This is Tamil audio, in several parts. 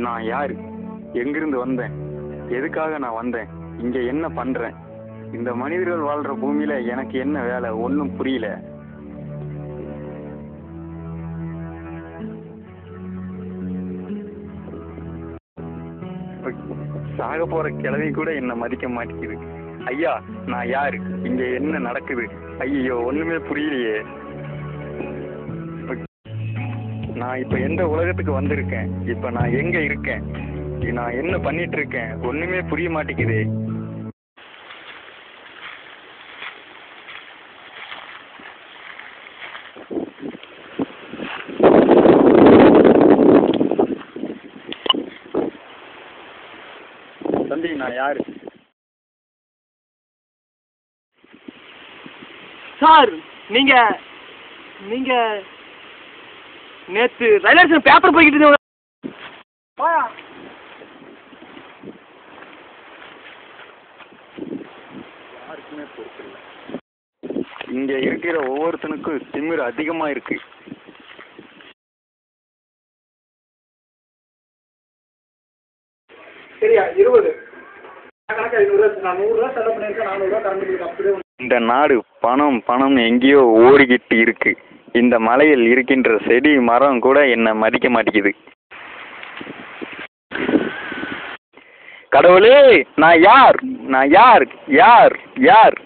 நான் யாரு? எங்கிருந்து வந்தேன்? எதுக்காக நான் வந்தேன்? இங்க என்ன பண்றேன்? இந்த மனிதர்கள் வாழ்ற பூமியில எனக்கு என்ன வேலை? ஒன்றும் புரியல. சாக போற கிழவி கூட என்ன மதிக்க மாட்டேங்குது. ஐயா, நான் யாரு? இங்க என்ன நடக்குது? ஐயோ, ஒண்ணுமே புரியலையே. நான் இப்ப எந்த உலகத்துக்கு வந்திருக்கேன்? இப்ப நான் எங்க இருக்கேன்? நான் என்ன பண்ணிட்டு இருக்கேன்? ஒண்ணுமே புரிய மாட்டேங்குதே. தம்பி, நான் யாரு? சார், நீங்க நீங்க நேத்து ரயில்வே ஸ்டேஷன் பேப்பர் போய்கிட்டு இருந்தீங்க. யாருக்குமே பொறுப்பில்ல. இங்க இருக்கிற ஒவ்வொருத்தனுக்கும் திமிரு அதிகமா இருக்கு. சரியா 20 கணக்கு 500 நான் 100 ரூபா செலவு பண்ணிருக்கேன். 400 ரூபா கரண்ட் பில் அப்படியே. இந்த நாடு பணம் பணம் எங்கேயோ ஓடிக்கிட்டு இருக்கு. இந்த மலையில் இருக்கின்ற செடி மரம் கூட என்ன மதிக்க மாட்டேங்குது. கடவுளே, நான் யார்? நான் யார்? யார்? யார்?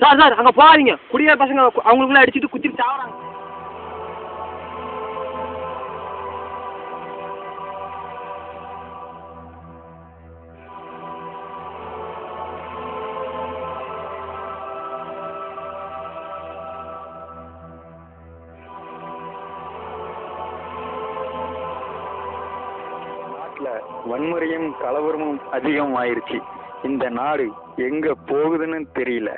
சார் சார், அங்க போகாதீங்க. குடியார பசங்க அவங்களுக்குள்ள அடிச்சுட்டு குத்திட்டு சாவறாங்க. வன்முறையும் கலவரமும் அதிகமாயிருச்சு. இந்த நாடு எங்க போகுதுன்னு தெரியல.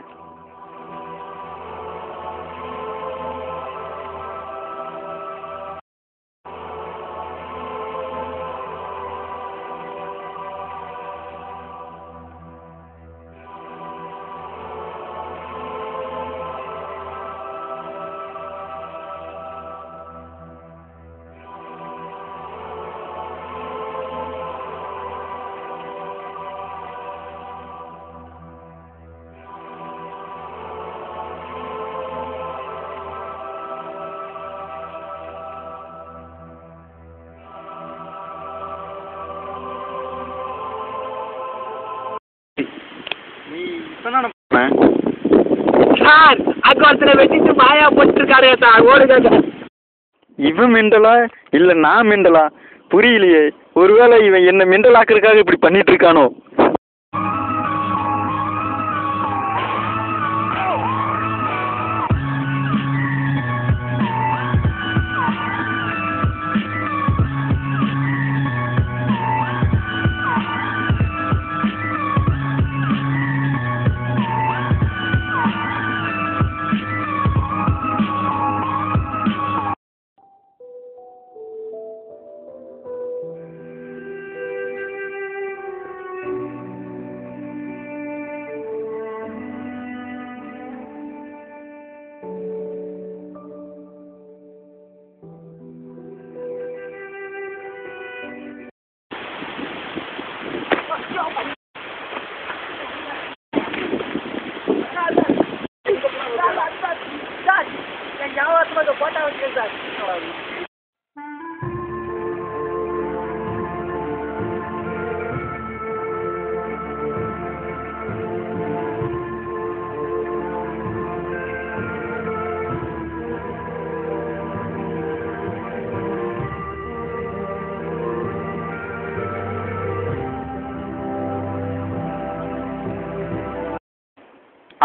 சார், அங்க ஒருத்தனை வெட்டிட்டு மாயா போட்டுருக்காரு சார். ஓடுங்க. இவன் மெண்டலா இல்ல நான் மெண்டலா புரியலையே. ஒருவேளை இவன் என்ன மெண்டல் ஆக்குறதுக்காக இப்படி பண்ணிட்டு இருக்கானோ?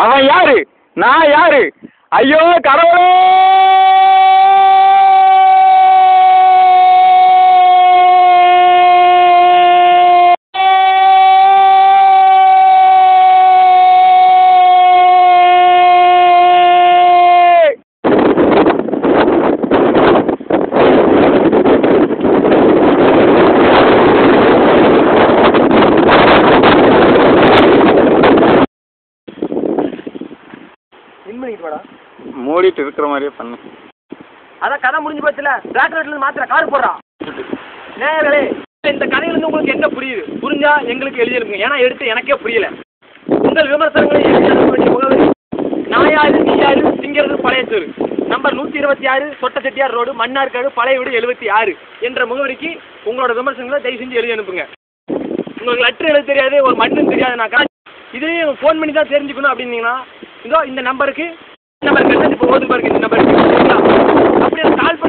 அவன் யாரு? நான் யாரு? ஐயோ கடவுளே! ஓடிட்டு இருக்கிற மாதிரியே பண்ணு. அதான் கதை முடிஞ்சு போச்சுல. பிளாக் ரோட்லேருந்து மாத்திர கார் போடுறான். நேயர்களே, இந்த கதையிலேருந்து உங்களுக்கு என்ன புரியுது? புரிஞ்சா எங்களுக்கு எழுதிருங்க. ஏன்னா எடுத்து எனக்கே புரியல. உங்கள் விமர்சனங்களை எழுதி அனுப்ப வேண்டிய முகவரி நாயாறு நீயாறு திங்கிறது பழையத்தூர், நம்பர் 126, சொட்ட செட்டியார் ரோடு, மன்னார்காடு, பழைய வீடு 76 என்ற முகவரிக்கு உங்களோட விமர்சனங்களை தயவு செஞ்சு எழுதி அனுப்புங்க. உங்களுக்கு லெட்டர் எழுத தெரியாது, ஒரு மண்ணும் தெரியாதுனாக்கா இதுலேயும் ஃபோன் பண்ணி தான் தெரிஞ்சுக்கணும் அப்படின்னீங்கன்னா இதோ இந்த நம்பருக்கு கட்டணம் இப்போ ஓது பாருங்க. இந்த நம்பருக்கு அப்படியே கால்